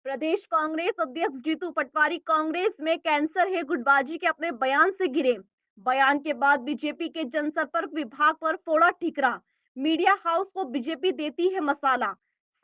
प्रदेश कांग्रेस अध्यक्ष जीतू पटवारी कांग्रेस में कैंसर है गुटबाजी के अपने बयान से गिरे। बयान के बाद बीजेपी के जनसंपर्क विभाग पर फोड़ा ठिकरा। मीडिया हाउस को बीजेपी देती है मसाला।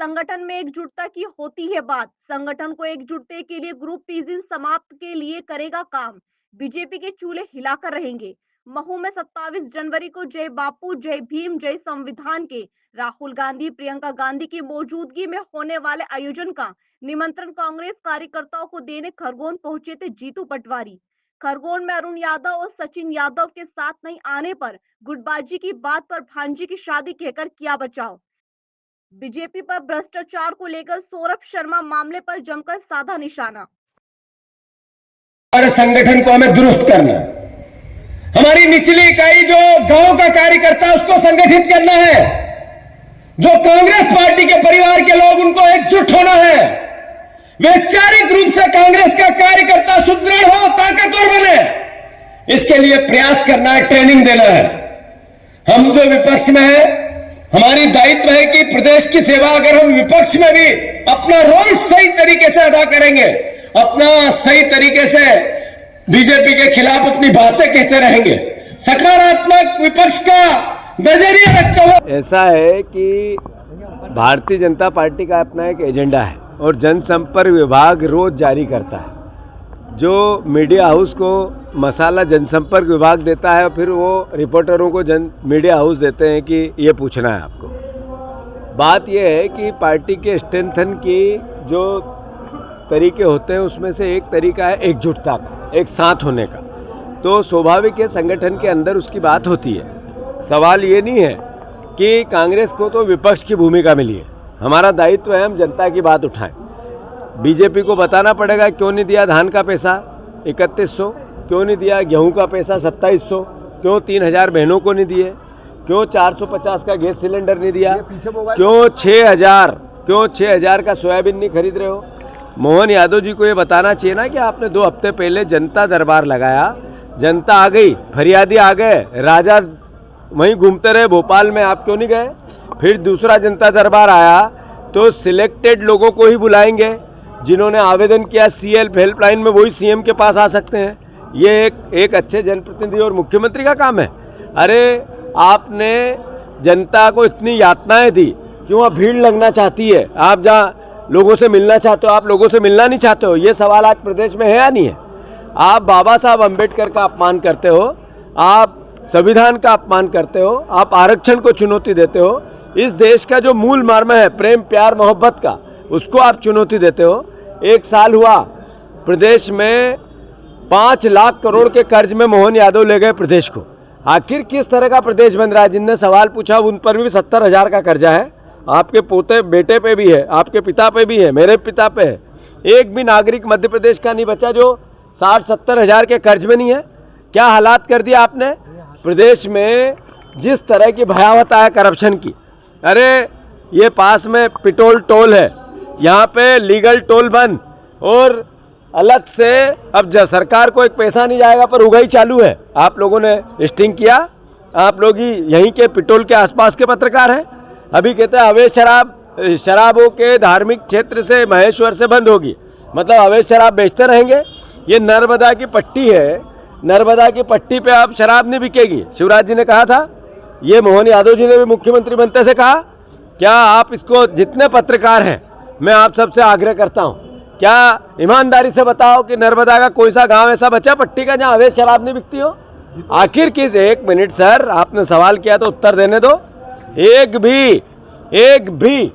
संगठन में एकजुटता की होती है बात। संगठन को एकजुटते के लिए ग्रुपिज्म समाप्त के लिए करेगा काम। बीजेपी के चूल्हे हिलाकर रहेंगे। महू में 27 जनवरी को जय बापू जय भीम जय संविधान के राहुल गांधी प्रियंका गांधी की मौजूदगी में होने वाले आयोजन का निमंत्रण कांग्रेस कार्यकर्ताओं को देने खरगोन पहुंचे थे जीतू पटवारी। खरगोन में अरुण यादव और सचिन यादव के साथ नहीं आने पर गुटबाजी की बात पर भांजी की शादी कहकर किया बचाव। बीजेपी पर भ्रष्टाचार को लेकर सौरभ शर्मा मामले पर जमकर साधा निशाना। और संगठन को हमें दुरुस्त करना, हमारी निचली इकाई जो गांव का कार्यकर्ता उसको संगठित करना है, जो कांग्रेस पार्टी के परिवार के लोग उनको एकजुट होना है, वैचारिक रूप से कांग्रेस का कार्यकर्ता सुदृढ़ हो, ताकतवर बने, इसके लिए प्रयास करना है, ट्रेनिंग देना है। हम जो विपक्ष में है, हमारी दायित्व है कि प्रदेश की सेवा, अगर हम विपक्ष में भी अपना रोल सही तरीके से अदा करेंगे, अपना सही तरीके से बीजेपी के खिलाफ अपनी बातें कहते रहेंगे, सकारात्मक विपक्ष का नजरिया रखते हुए। ऐसा है कि भारतीय जनता पार्टी का अपना एक एजेंडा है और जनसंपर्क विभाग रोज जारी करता है। जो मीडिया हाउस को मसाला जनसंपर्क विभाग देता है, फिर वो रिपोर्टरों को मीडिया हाउस देते हैं कि ये पूछना है आपको। बात ये है कि पार्टी के स्ट्रेंथन की जो तरीके होते हैं उसमें से एक तरीका है एकजुटता का, एक साथ होने का। तो स्वाभाविक है संगठन के अंदर उसकी बात होती है। सवाल ये नहीं है कि कांग्रेस को तो विपक्ष की भूमिका मिली है, हमारा दायित्व है हम जनता की बात उठाएं। बीजेपी को बताना पड़ेगा क्यों नहीं दिया धान का पैसा 3100, क्यों नहीं दिया गेहूं का पैसा 2700, क्यों 3000 बहनों को नहीं दिए, क्यों 450 का गैस सिलेंडर नहीं दिया, क्यों 6000 का सोयाबीन नहीं खरीद रहे हो। मोहन यादव जी को ये बताना चाहिए ना कि आपने 2 हफ्ते पहले जनता दरबार लगाया, जनता आ गई, फरियादी आ गए, राजा वहीं घूमते रहे भोपाल में, आप क्यों नहीं गए। फिर दूसरा जनता दरबार आया तो सिलेक्टेड लोगों को ही बुलाएंगे, जिन्होंने आवेदन किया CL हेल्पलाइन में, वही CM के पास आ सकते हैं। ये एक अच्छे जनप्रतिनिधि और मुख्यमंत्री का काम है। अरे आपने जनता को इतनी यातनाएं दी, क्यों वहाँ भीड़ लगना चाहती है, आप जहाँ लोगों से मिलना चाहते हो आप लोगों से मिलना नहीं चाहते हो। ये सवाल आज प्रदेश में है या नहीं है। आप बाबा साहब अम्बेडकर का अपमान करते हो, आप संविधान का अपमान करते हो, आप आरक्षण को चुनौती देते हो। इस देश का जो मूल मर्म है प्रेम प्यार मोहब्बत का, उसको आप चुनौती देते हो। 1 साल हुआ प्रदेश में 5 लाख करोड़ के कर्ज में मोहन यादव ले गए प्रदेश को। आखिर किस तरह का प्रदेश बन रहा है। जिनने सवाल पूछा उन पर भी 70,000 का कर्जा है, आपके पोते बेटे पे भी है, आपके पिता पे भी है, मेरे पिता पे है। एक भी नागरिक मध्य प्रदेश का नहीं बचा जो 60-70 हज़ार के कर्ज में नहीं है। क्या हालात कर दिया आपने प्रदेश में। जिस तरह की भयावहता है करप्शन की। अरे ये पास में पिटोल टोल है, यहाँ पे लीगल टोल बंद, और अलग से अब सरकार को एक पैसा नहीं जाएगा पर उगाही चालू है। आप लोगों ने स्टिंग किया, आप लोग ही यहीं के पिटोल के आसपास के पत्रकार हैं। अभी कहते हैं अवैध शराबों के धार्मिक क्षेत्र से महेश्वर से बंद होगी, मतलब अवैध शराब बेचते रहेंगे। ये नर्मदा की पट्टी है, नर्मदा की पट्टी पे अब शराब नहीं बिकेगी। शिवराज जी ने कहा था, ये मोहन यादव जी ने भी मुख्यमंत्री बनते से कहा। क्या आप इसको, जितने पत्रकार हैं मैं आप सबसे आग्रह करता हूँ, क्या ईमानदारी से बताओ कि नर्मदा का कोई सा गांव ऐसा बचा पट्टी का जहाँ अवैध शराब नहीं बिकती हो। आखिर किस, 1 मिनट सर, आपने सवाल किया तो उत्तर देने दो। एक भी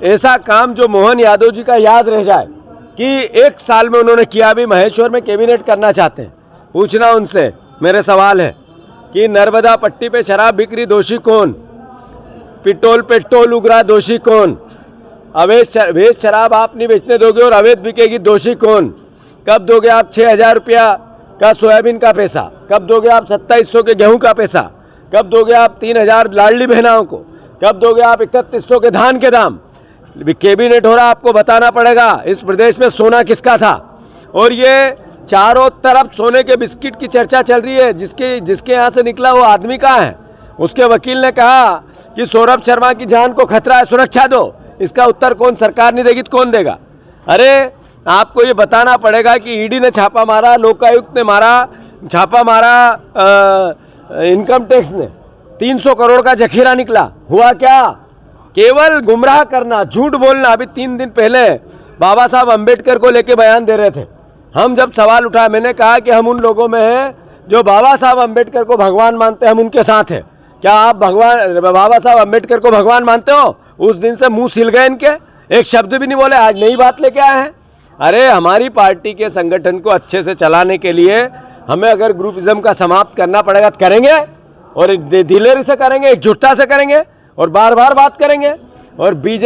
ऐसा काम जो मोहन यादव जी का याद रह जाए कि 1 साल में उन्होंने किया, भी महेश्वर में कैबिनेट करना चाहते हैं। पूछना उनसे, मेरे सवाल है कि नर्मदा पट्टी पे शराब बिक्री दोषी कौन, पेट्रोल उगरा दोषी कौन, अवैध शराब आप नहीं बेचने दोगे और अवैध बिकेगी दोषी कौन। कब दोगे आप 6,000 रुपया का सोयाबीन का पैसा, कब दोगे आप 2700 के गेहूं का पैसा, कब दोगे आप 3000 लाडली बहनाओं को, कब दोगे आप 3100 के धान के दाम। कैबिनेट हो रहा, आपको बताना पड़ेगा इस प्रदेश में सोना किसका था। और ये चारों तरफ सोने के बिस्किट की चर्चा चल रही है, जिसके यहाँ से निकला वो आदमी कहाँ है। उसके वकील ने कहा कि सौरभ शर्मा की जान को खतरा है, सुरक्षा दो। इसका उत्तर कौन, सरकार नहीं देगी तो कौन देगा। अरे आपको ये बताना पड़ेगा कि ईडी ने छापा मारा, लोकायुक्त ने मारा, छापा मारा, इनकम टैक्स ने 300 करोड़ का जखीरा निकला। हुआ क्या? केवल गुमराह करना, झूठ बोलना। अभी 3 दिन पहले बाबा साहब अंबेडकर को लेके बयान दे रहे थे। हम जब सवाल उठाया, मैंने कहा कि हम उन लोगों में हैं जो बाबा साहब अंबेडकर को भगवान मानते हैं, हम उनके साथ हैं। क्या आप बाबा साहब अंबेडकर को भगवान मानते हो? उस दिन से मुंह सिल गए इनके, एक शब्द भी नहीं बोले। आज नई बात लेके आए हैं। अरे हमारी पार्टी के संगठन को अच्छे से चलाने के लिए हमें अगर ग्रुपिज्म का समाप्त करना पड़ेगा तो करेंगे, और दिलेरी से करेंगे, एकजुटता से करेंगे, और बार बार बात करेंगे। और बीजेपी